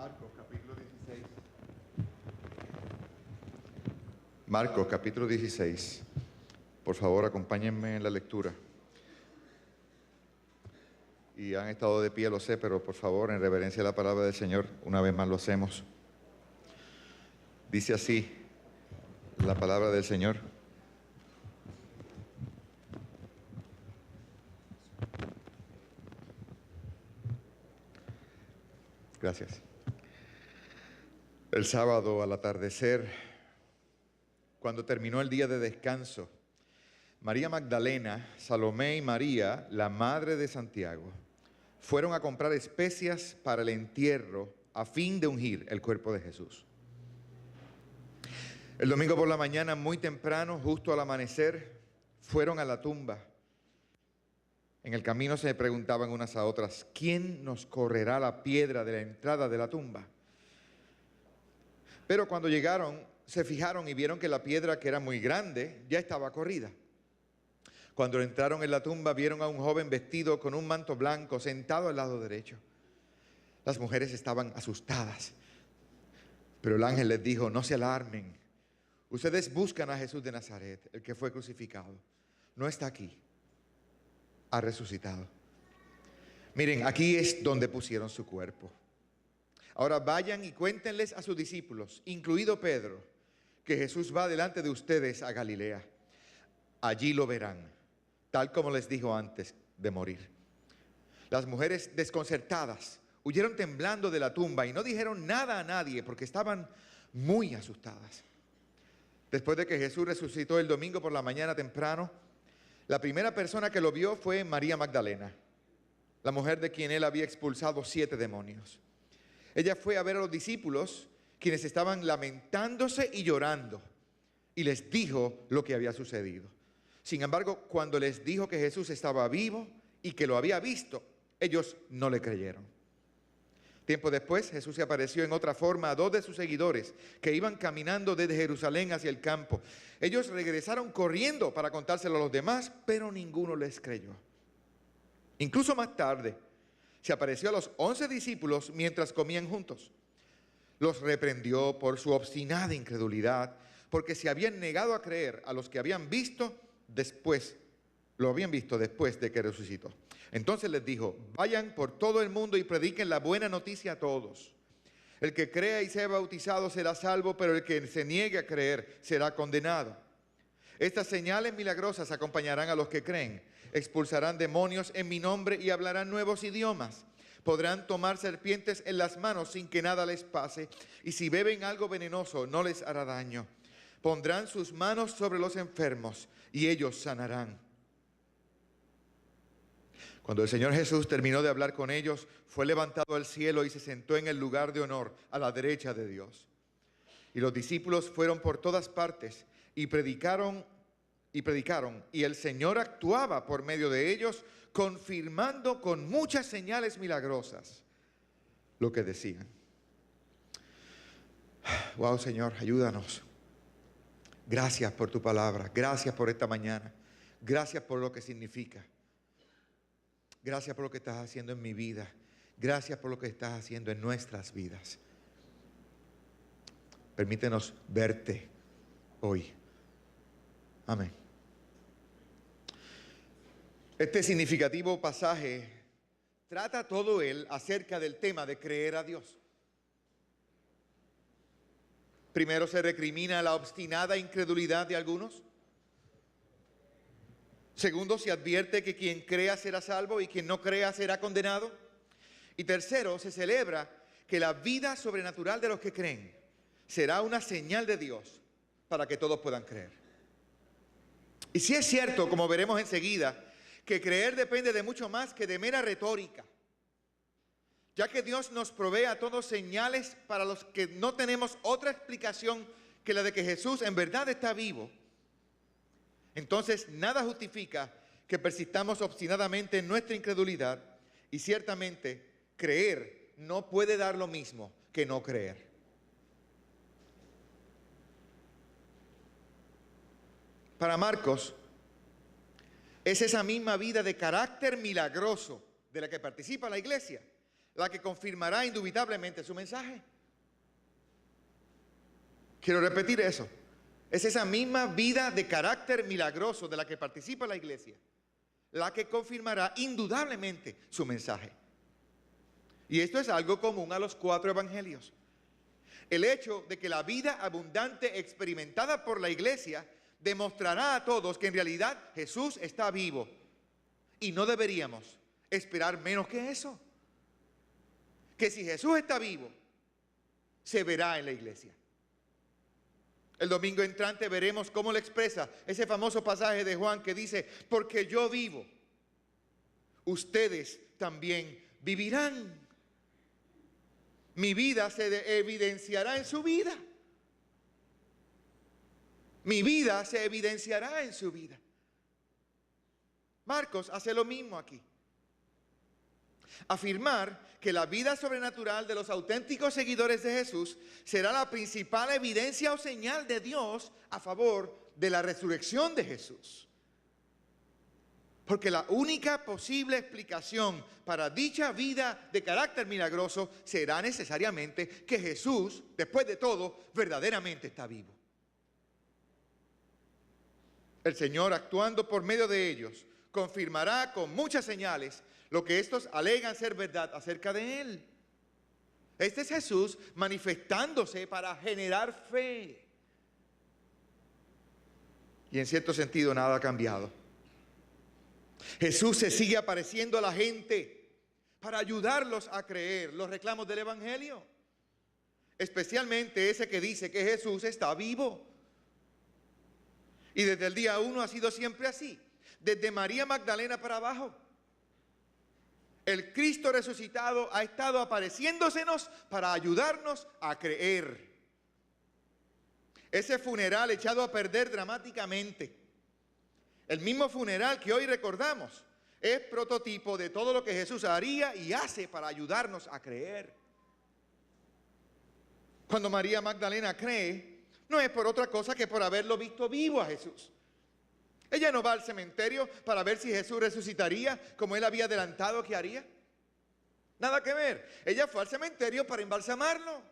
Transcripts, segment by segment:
Marcos capítulo 16. Marcos capítulo 16. Por favor, acompáñenme en la lectura. Y han estado de pie, lo sé, pero por favor, en reverencia a la palabra del Señor, una vez más lo hacemos. Dice así la palabra del Señor. Gracias. El sábado al atardecer, cuando terminó el día de descanso, María Magdalena, Salomé y María, la madre de Santiago, fueron a comprar especias para el entierro a fin de ungir el cuerpo de Jesús. El domingo por la mañana, muy temprano, justo al amanecer, fueron a la tumba. En el camino se preguntaban unas a otras, ¿quién nos correrá la piedra de la entrada de la tumba? Pero cuando llegaron, se fijaron y vieron que la piedra, que era muy grande, ya estaba corrida. Cuando entraron en la tumba, vieron a un joven vestido con un manto blanco sentado al lado derecho. Las mujeres estaban asustadas, pero el ángel les dijo, no se alarmen. Ustedes buscan a Jesús de Nazaret, el que fue crucificado. No está aquí, ha resucitado. Miren, aquí es donde pusieron su cuerpo. Ahora vayan y cuéntenles a sus discípulos, incluido Pedro, que Jesús va delante de ustedes a Galilea. Allí lo verán, tal como les dijo antes de morir. Las mujeres desconcertadas huyeron temblando de la tumba y no dijeron nada a nadie porque estaban muy asustadas. Después de que Jesús resucitó el domingo por la mañana temprano, la primera persona que lo vio fue María Magdalena, la mujer de quien él había expulsado 7 demonios. Ella fue a ver a los discípulos, quienes estaban lamentándose y llorando, y les dijo lo que había sucedido. Sin embargo, cuando les dijo que Jesús estaba vivo y que lo había visto, ellos no le creyeron. Tiempo después, Jesús se apareció en otra forma a 2 de sus seguidores que iban caminando desde Jerusalén hacia el campo. Ellos regresaron corriendo para contárselo a los demás, pero ninguno les creyó. Incluso más tarde, se apareció a los 11 discípulos mientras comían juntos. Los reprendió por su obstinada incredulidad, porque se habían negado a creer a los que habían visto después, lo habían visto después de que resucitó. Entonces les dijo, vayan por todo el mundo y prediquen la buena noticia a todos. El que crea y sea bautizado será salvo, pero el que se niegue a creer será condenado. Estas señales milagrosas acompañarán a los que creen. Expulsarán demonios en mi nombre y hablarán nuevos idiomas. Podrán tomar serpientes en las manos sin que nada les pase. Y si beben algo venenoso, no les hará daño. Pondrán sus manos sobre los enfermos y ellos sanarán. Cuando el Señor Jesús terminó de hablar con ellos, fue levantado al cielo y se sentó en el lugar de honor a la derecha de Dios. Y los discípulos fueron por todas partes y predicaron, y el Señor actuaba por medio de ellos, confirmando con muchas señales milagrosas lo que decían. Wow, Señor, ayúdanos. Gracias por tu palabra, gracias por esta mañana, gracias por lo que significa. Gracias por lo que estás haciendo en mi vida, gracias por lo que estás haciendo en nuestras vidas. Permítenos verte hoy. Amén. Este significativo pasaje trata todo él acerca del tema de creer a Dios. Primero se recrimina la obstinada incredulidad de algunos. Segundo, se advierte que quien crea será salvo y quien no crea será condenado. Y tercero, se celebra que la vida sobrenatural de los que creen será una señal de Dios para que todos puedan creer. Y si es cierto, como veremos enseguida, que creer depende de mucho más que de mera retórica, ya que Dios nos provee a todos señales para los que no tenemos otra explicación que la de que Jesús en verdad está vivo. Entonces nada justifica que persistamos obstinadamente en nuestra incredulidad, y ciertamente creer no puede dar lo mismo que no creer. Para Marcos, es esa misma vida de carácter milagroso de la que participa la iglesia la que confirmará indubitablemente su mensaje. Quiero repetir eso. Es esa misma vida de carácter milagroso de la que participa la iglesia, la que confirmará indudablemente su mensaje. Y esto es algo común a los 4 evangelios. El hecho de que la vida abundante experimentada por la iglesia demostrará a todos que en realidad Jesús está vivo. Y no deberíamos esperar menos que eso. Que si Jesús está vivo, se verá en la iglesia. El domingo entrante veremos cómo le expresa ese famoso pasaje de Juan que dice: porque yo vivo, ustedes también vivirán. Mi vida se evidenciará en su vida. Mi vida se evidenciará en su vida. Marcos hace lo mismo aquí. Afirmar que la vida sobrenatural de los auténticos seguidores de Jesús será la principal evidencia o señal de Dios a favor de la resurrección de Jesús. Porque la única posible explicación para dicha vida de carácter milagroso será necesariamente que Jesús, después de todo, verdaderamente está vivo. El Señor, actuando por medio de ellos, confirmará con muchas señales lo que estos alegan ser verdad acerca de Él. Este es Jesús manifestándose para generar fe. Y en cierto sentido nada ha cambiado. Jesús se sigue apareciendo a la gente para ayudarlos a creer los reclamos del Evangelio. Especialmente ese que dice que Jesús está vivo. Y desde el día 1 ha sido siempre así. Desde María Magdalena para abajo. El Cristo resucitado ha estado apareciéndosenos para ayudarnos a creer. Ese funeral echado a perder dramáticamente, el mismo funeral que hoy recordamos, es prototipo de todo lo que Jesús haría y hace para ayudarnos a creer. Cuando María Magdalena cree, no es por otra cosa que por haberlo visto vivo a Jesús. Ella no va al cementerio para ver si Jesús resucitaría como él había adelantado que haría. Nada que ver. Ella fue al cementerio para embalsamarlo.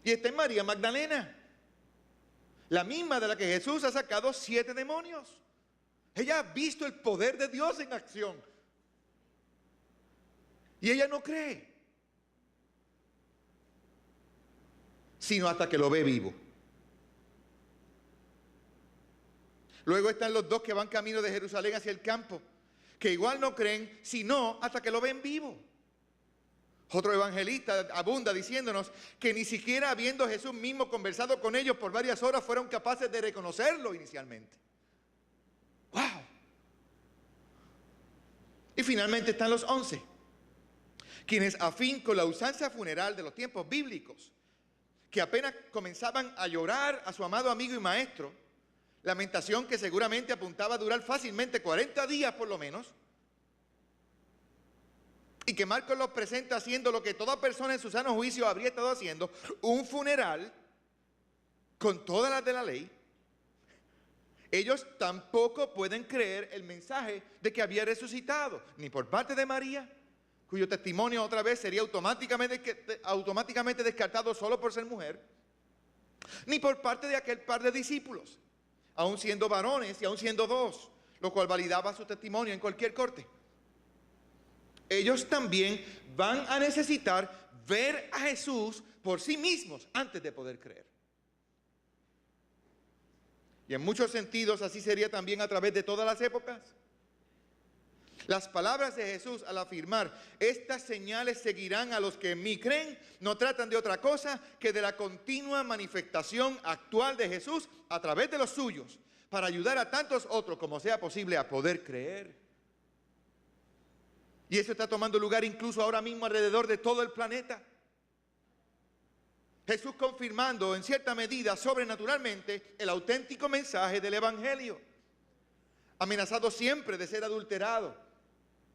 Y está en María Magdalena, la misma de la que Jesús ha sacado 7 demonios. Ella ha visto el poder de Dios en acción. Y ella no cree, sino hasta que lo ve vivo. Luego están los 2 que van camino de Jerusalén hacia el campo, que igual no creen, sino hasta que lo ven vivo. Otro evangelista abunda diciéndonos que ni siquiera habiendo Jesús mismo conversado con ellos por varias horas fueron capaces de reconocerlo inicialmente. ¡Wow! Y finalmente están los 11, quienes a fin con la usanza funeral de los tiempos bíblicos, que apenas comenzaban a llorar a su amado amigo y maestro, lamentación que seguramente apuntaba a durar fácilmente 40 días por lo menos, y que Marcos los presenta haciendo lo que toda persona en su sano juicio habría estado haciendo, un funeral con todas las de la ley. Ellos tampoco pueden creer el mensaje de que había resucitado, ni por parte de María, cuyo testimonio otra vez sería automáticamente descartado solo por ser mujer, ni por parte de aquel par de discípulos, aun siendo varones y aun siendo 2, lo cual validaba su testimonio en cualquier corte. Ellos también van a necesitar ver a Jesús por sí mismos antes de poder creer. Y en muchos sentidos así sería también a través de todas las épocas. Las palabras de Jesús al afirmar: estas señales seguirán a los que en mí creen, no tratan de otra cosa que de la continua manifestación actual de Jesús a través de los suyos, para ayudar a tantos otros como sea posible a poder creer. Y eso está tomando lugar incluso ahora mismo alrededor de todo el planeta. Jesús confirmando en cierta medida sobrenaturalmente el auténtico mensaje del Evangelio, amenazado siempre de ser adulterado,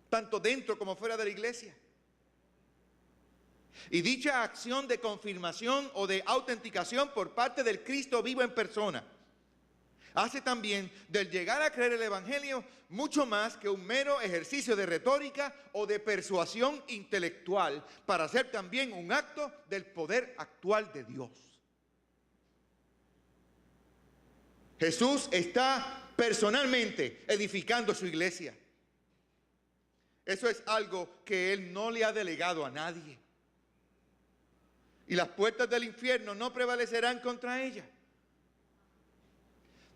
tanto dentro como fuera de la iglesia. Y dicha acción de confirmación o de autenticación por parte del Cristo vivo en persona hace también del llegar a creer el Evangelio mucho más que un mero ejercicio de retórica o de persuasión intelectual, para ser también un acto del poder actual de Dios. Jesús está personalmente edificando su iglesia. Eso es algo que Él no le ha delegado a nadie. Y las puertas del infierno no prevalecerán contra ella.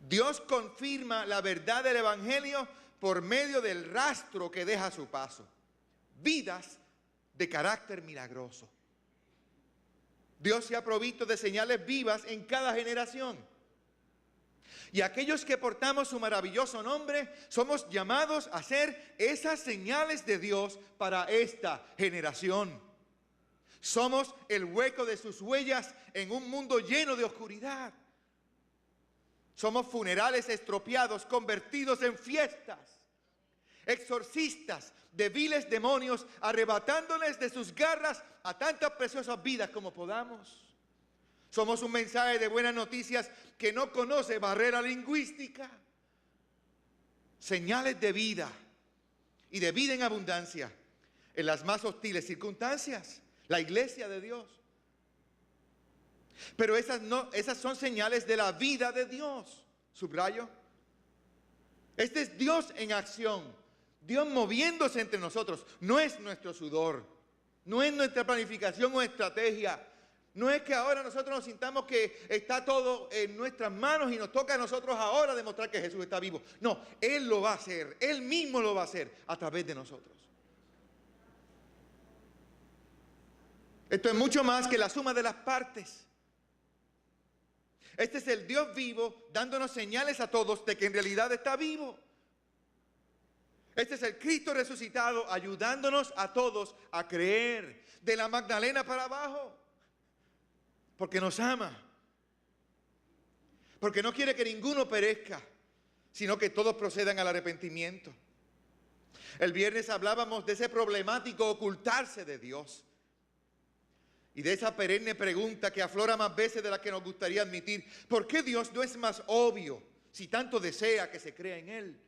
Dios confirma la verdad del Evangelio por medio del rastro que deja a su paso. Vidas de carácter milagroso. Dios se ha provisto de señales vivas en cada generación. Y aquellos que portamos su maravilloso nombre, somos llamados a ser esas señales de Dios para esta generación. Somos el hueco de sus huellas en un mundo lleno de oscuridad. Somos funerales estropeados, convertidos en fiestas. Exorcistas de viles demonios, arrebatándoles de sus garras a tantas preciosas vidas como podamos. Somos un mensaje de buenas noticias que no conoce barrera lingüística. Señales de vida y de vida en abundancia en las más hostiles circunstancias. La iglesia de Dios. Pero esas son señales de la vida de Dios. Subrayo. Este es Dios en acción. Dios moviéndose entre nosotros. No es nuestro sudor. No es nuestra planificación o estrategia. No es que ahora nosotros nos sintamos que está todo en nuestras manos y nos toca a nosotros ahora demostrar que Jesús está vivo. No, Él lo va a hacer. Él mismo lo va a hacer a través de nosotros. Esto es mucho más que la suma de las partes. Este es el Dios vivo dándonos señales a todos de que en realidad está vivo. Este es el Cristo resucitado ayudándonos a todos a creer de la Magdalena para abajo. Porque nos ama. Porque no quiere que ninguno perezca, sino que todos procedan al arrepentimiento. El viernes hablábamos de ese problemático ocultarse de Dios. Y de esa perenne pregunta que aflora más veces de la que nos gustaría admitir. ¿Por qué Dios no es más obvio si tanto desea que se crea en Él?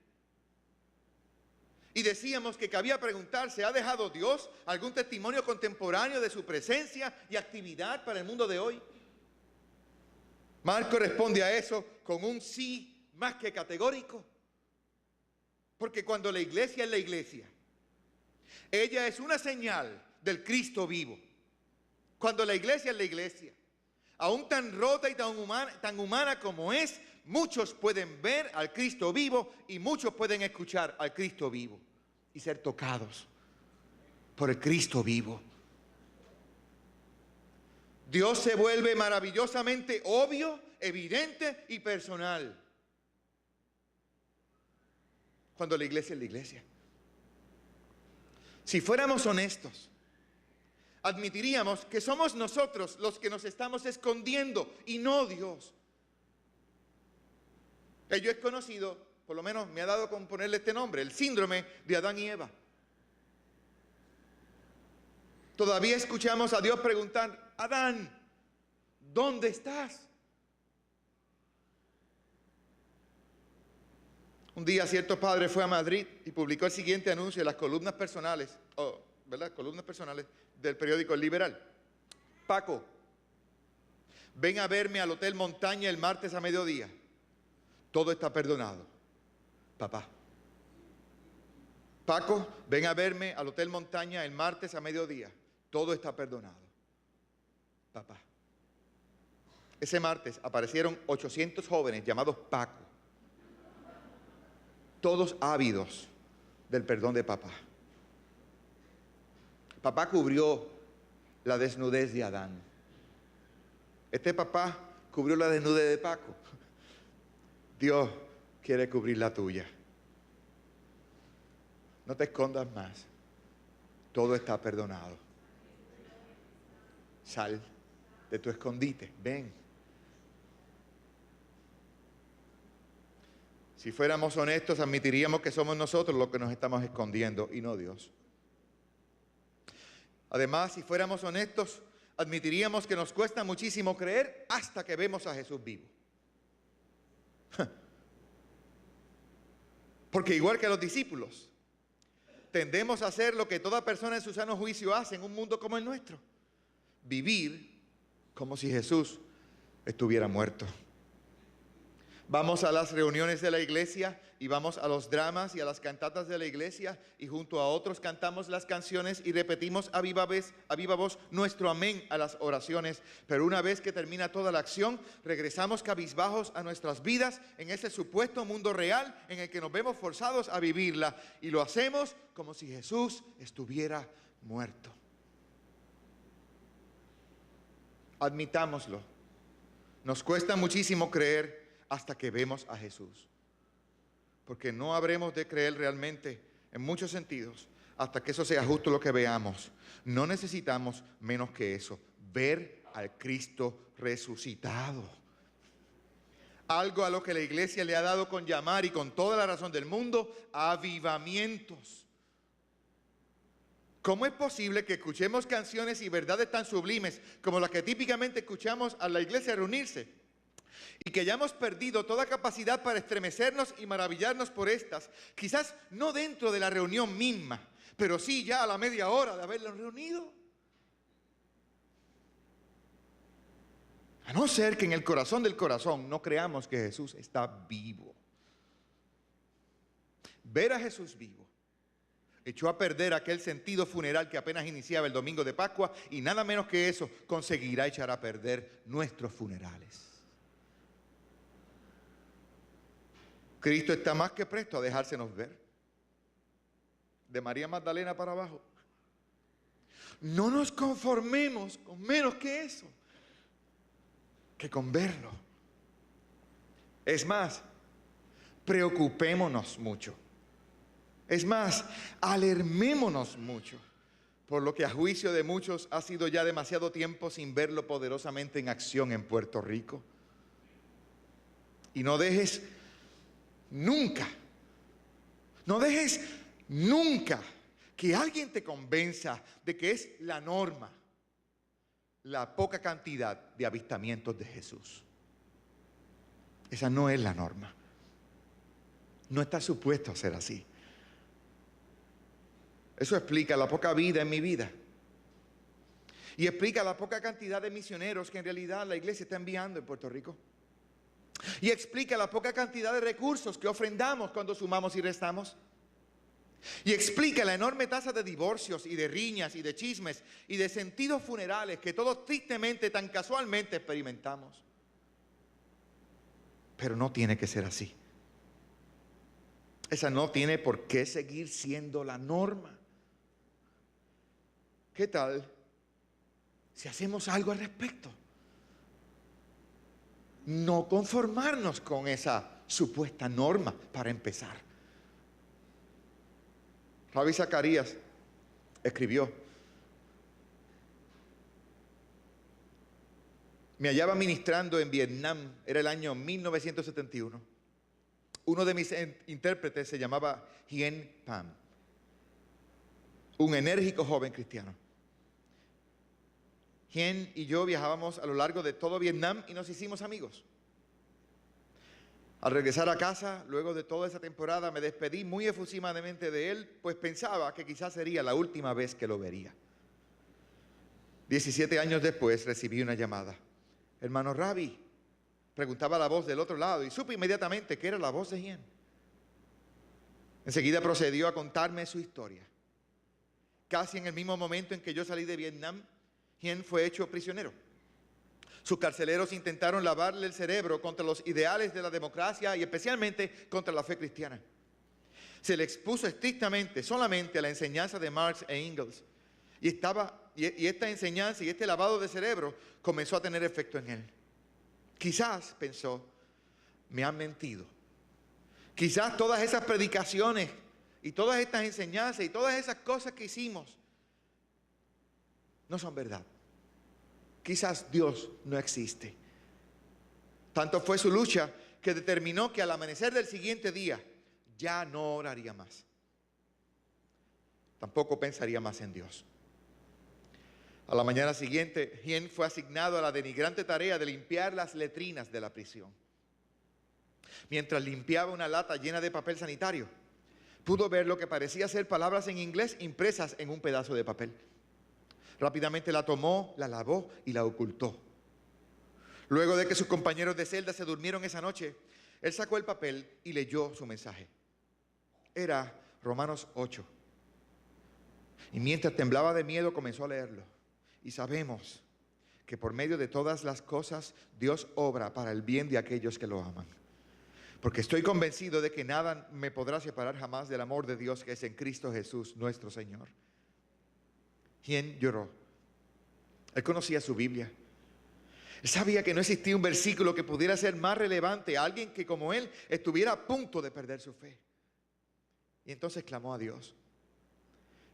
Y decíamos que cabía preguntarse, ¿ha dejado Dios algún testimonio contemporáneo de su presencia y actividad para el mundo de hoy? Marco responde a eso con un sí más que categórico. Porque cuando la iglesia es la iglesia, ella es una señal del Cristo vivo. Cuando la iglesia es la iglesia, aún tan rota y tan humana como es, muchos pueden ver al Cristo vivo y muchos pueden escuchar al Cristo vivo y ser tocados por el Cristo vivo. Dios se vuelve maravillosamente obvio, evidente y personal cuando la iglesia es la iglesia. Si fuéramos honestos, admitiríamos que somos nosotros los que nos estamos escondiendo y no Dios. Yo he conocido, por lo menos me ha dado con ponerle este nombre, el síndrome de Adán y Eva. Todavía escuchamos a Dios preguntar, Adán, ¿dónde estás? Un día cierto padre fue a Madrid y publicó el siguiente anuncio en las columnas personales, ¿verdad? Columnas personales del periódico El Liberal. Paco, ven a verme al Hotel Montaña el martes a mediodía. Todo está perdonado. Papá. Paco, ven a verme al Hotel Montaña el martes a mediodía. Todo está perdonado. Papá. Ese martes aparecieron 800 jóvenes llamados Paco. Todos ávidos del perdón de papá. Papá cubrió la desnudez de Adán. Este papá cubrió la desnudez de Paco. Dios quiere cubrir la tuya. No te escondas más. Todo está perdonado. Sal de tu escondite. Ven. Si fuéramos honestos, admitiríamos que somos nosotros los que nos estamos escondiendo y no Dios. Además, si fuéramos honestos, admitiríamos que nos cuesta muchísimo creer hasta que vemos a Jesús vivo. Porque igual que los discípulos, tendemos a hacer lo que toda persona en su sano juicio hace en un mundo como el nuestro. Vivir como si Jesús estuviera muerto. Vamos a las reuniones de la iglesia y vamos a los dramas y a las cantatas de la iglesia y junto a otros cantamos las canciones y repetimos a viva voz nuestro amén a las oraciones. Pero una vez que termina toda la acción, regresamos cabizbajos a nuestras vidas en ese supuesto mundo real en el que nos vemos forzados a vivirla. Y lo hacemos como si Jesús estuviera muerto. Admitámoslo. Nos cuesta muchísimo creer hasta que vemos a Jesús. Porque no habremos de creer realmente en muchos sentidos hasta que eso sea justo lo que veamos. No necesitamos menos que eso, ver al Cristo resucitado. Algo a lo que la iglesia le ha dado con llamar y con toda la razón del mundo, avivamientos. ¿Cómo es posible que escuchemos canciones y verdades tan sublimes como las que típicamente escuchamos a la iglesia reunirse? Y que hayamos perdido toda capacidad para estremecernos y maravillarnos por estas, quizás no dentro de la reunión misma, pero sí ya a la media hora de haberlos reunido. A no ser que en el corazón del corazón no creamos que Jesús está vivo. Ver a Jesús vivo echó a perder aquel sentido funeral que apenas iniciaba el domingo de Pascua, y nada menos que eso conseguirá echar a perder nuestros funerales. Cristo está más que presto a dejársenos ver. De María Magdalena para abajo. No nos conformemos con menos que eso, que con verlo. Es más, preocupémonos mucho. Es más, alarmémonos mucho por lo que a juicio de muchos ha sido ya demasiado tiempo sin verlo poderosamente en acción en Puerto Rico. Y no dejes nunca que alguien te convenza de que es la norma la poca cantidad de avistamientos de Jesús. Esa no es la norma. No está supuesto a ser así. Eso explica la poca vida en mi vida. Y explica la poca cantidad de misioneros que en realidad la iglesia está enviando en Puerto Rico. Y explica la poca cantidad de recursos que ofrendamos cuando sumamos y restamos. Y explica la enorme tasa de divorcios y de riñas y de chismes y de sentidos funerales que todos tristemente, tan casualmente experimentamos. Pero no tiene que ser así. Esa no tiene por qué seguir siendo la norma. ¿Qué tal si hacemos algo al respecto? No conformarnos con esa supuesta norma para empezar. Ravi Zacarías escribió: me hallaba ministrando en Vietnam, era el año 1971. Uno de mis intérpretes se llamaba Hien Pham, un enérgico joven cristiano. Hien y yo viajábamos a lo largo de todo Vietnam y nos hicimos amigos. Al regresar a casa, luego de toda esa temporada, me despedí muy efusivamente de él, pues pensaba que quizás sería la última vez que lo vería. 17 años después recibí una llamada. Hermano Ravi, preguntaba la voz del otro lado y supe inmediatamente que era la voz de Hien. Enseguida procedió a contarme su historia. Casi en el mismo momento en que yo salí de Vietnam, Hien fue hecho prisionero. Sus carceleros intentaron lavarle el cerebro contra los ideales de la democracia y especialmente contra la fe cristiana. Se le expuso estrictamente solamente a la enseñanza de Marx e Engels. Y esta enseñanza y este lavado de cerebro comenzó a tener efecto en él. Quizás, pensó, me han mentido. Quizás todas esas predicaciones y todas estas enseñanzas y todas esas cosas que hicimos no son verdad. Quizás Dios no existe. Tanto fue su lucha que determinó que al amanecer del siguiente día ya no oraría más. Tampoco pensaría más en Dios. A la mañana siguiente, Hien fue asignado a la denigrante tarea de limpiar las letrinas de la prisión. Mientras limpiaba una lata llena de papel sanitario, pudo ver lo que parecía ser palabras en inglés impresas en un pedazo de papel. Rápidamente la tomó, la lavó y la ocultó. Luego de que sus compañeros de celda se durmieron esa noche, él sacó el papel y leyó su mensaje. Era Romanos 8. Y mientras temblaba de miedo comenzó a leerlo. Y sabemos que por medio de todas las cosas Dios obra para el bien de aquellos que lo aman. Porque estoy convencido de que nada me podrá separar jamás del amor de Dios que es en Cristo Jesús nuestro Señor. Hien lloró. Él conocía su Biblia. Él sabía que no existía un versículo que pudiera ser más relevante a alguien que como él estuviera a punto de perder su fe. Y entonces clamó a Dios,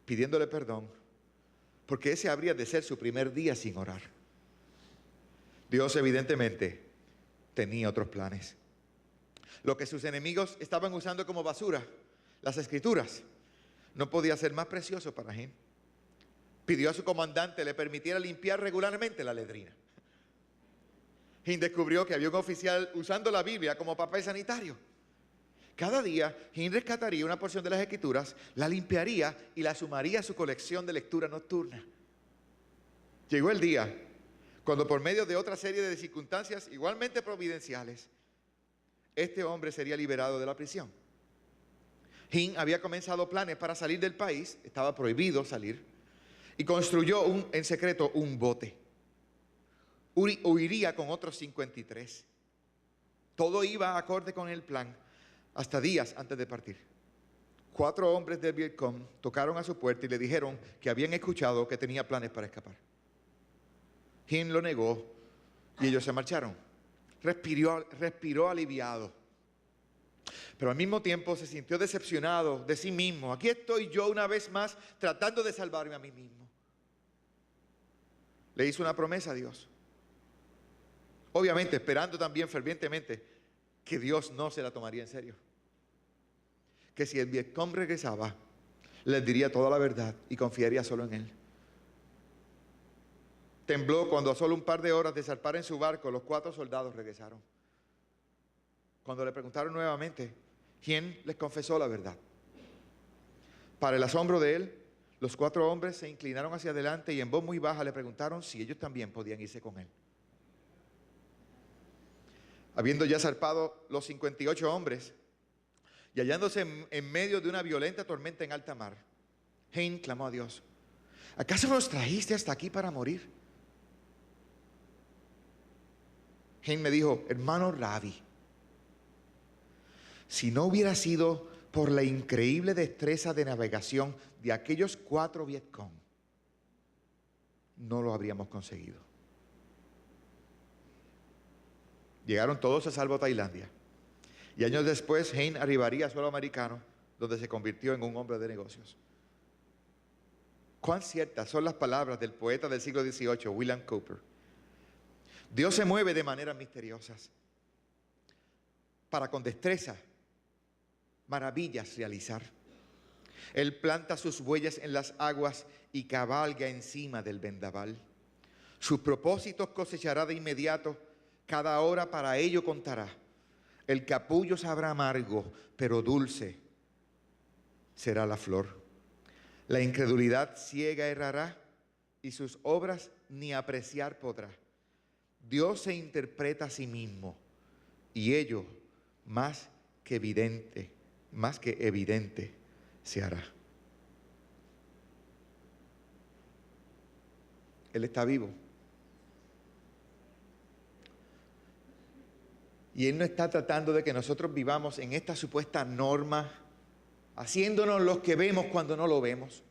pidiéndole perdón, porque ese habría de ser su primer día sin orar. Dios evidentemente tenía otros planes. Lo que sus enemigos estaban usando como basura, las escrituras, no podía ser más precioso para Hien. Pidió a su comandante le permitiera limpiar regularmente la letrina. Hien descubrió que había un oficial usando la Biblia como papel sanitario. Cada día, Hien rescataría una porción de las escrituras, la limpiaría y la sumaría a su colección de lectura nocturna. Llegó el día cuando, por medio de otra serie de circunstancias igualmente providenciales, este hombre sería liberado de la prisión. Hien había comenzado planes para salir del país, estaba prohibido salir, y construyó en secreto un bote. Huiría con otros 53. Todo iba acorde con el plan, hasta días antes de partir. 4 hombres del Vietcong tocaron a su puerta y le dijeron que habían escuchado que tenía planes para escapar. Hien lo negó y ellos se marcharon. Respiró aliviado, pero al mismo tiempo se sintió decepcionado de sí mismo. Aquí estoy yo una vez más tratando de salvarme a mí mismo. Le hizo una promesa a Dios, obviamente esperando también fervientemente que Dios no se la tomaría en serio, que si el Vietcong regresaba les diría toda la verdad y confiaría solo en él. Tembló cuando a solo un par de horas de zarpar en su barco los 4 soldados regresaron. Cuando le preguntaron nuevamente, Hien les confesó la verdad. Para el asombro de él, los 4 hombres se inclinaron hacia adelante y en voz muy baja le preguntaron si ellos también podían irse con él. Habiendo ya zarpado los 58 hombres y hallándose en medio de una violenta tormenta en alta mar, Hien clamó a Dios: ¿acaso nos trajiste hasta aquí para morir? Hien me dijo: hermano Rabbi, si no hubiera sido por la increíble destreza de navegación de aquellos 4 Vietcong, no lo habríamos conseguido. Llegaron todos a salvo a Tailandia. Y años después, Hien arribaría a suelo americano, donde se convirtió en un hombre de negocios. Cuán ciertas son las palabras del poeta del siglo XVIII, William Cowper. Dios se mueve de maneras misteriosas para con destreza maravillas realizar. Él planta sus huellas en las aguas y cabalga encima del vendaval. Sus propósitos cosechará de inmediato, cada hora para ello contará. El capullo sabrá amargo, pero dulce será la flor. La incredulidad ciega errará y sus obras ni apreciar podrá. Dios se interpreta a sí mismo y ello más que evidente se hará. Él está vivo. Y Él no está tratando de que nosotros vivamos en esta supuesta norma, haciéndonos los que vemos cuando no lo vemos.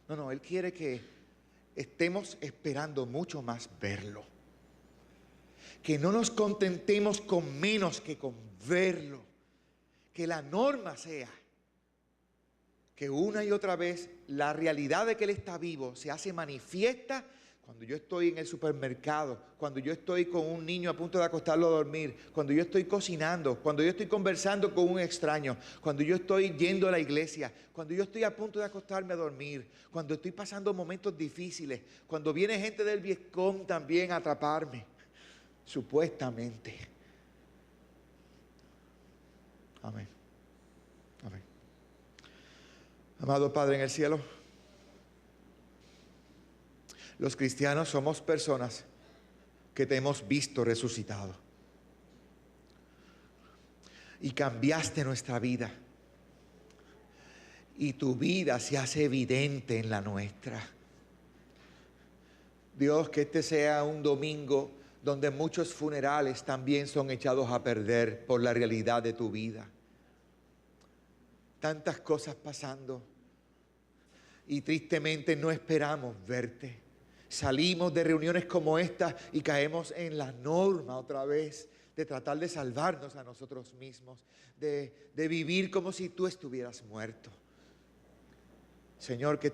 No, Él quiere que estemos esperando mucho más verlo. Que no nos contentemos con menos que con verlo. Que la norma sea que una y otra vez la realidad de que Él está vivo se hace manifiesta cuando yo estoy en el supermercado, cuando yo estoy con un niño a punto de acostarlo a dormir, cuando yo estoy cocinando, cuando yo estoy conversando con un extraño, cuando yo estoy yendo a la iglesia, cuando yo estoy a punto de acostarme a dormir, cuando estoy pasando momentos difíciles, cuando viene gente del Vietcong también a atraparme, supuestamente. Amén. Amén. Amado Padre en el cielo, los cristianos somos personas que te hemos visto resucitado y cambiaste nuestra vida, y tu vida se hace evidente en la nuestra. Dios, que este sea un domingo donde muchos funerales también son echados a perder por la realidad de tu vida. Tantas cosas pasando y tristemente no esperamos verte. Salimos de reuniones como esta y caemos en la norma otra vez de tratar de salvarnos a nosotros mismos, de vivir como si tú estuvieras muerto. Señor, que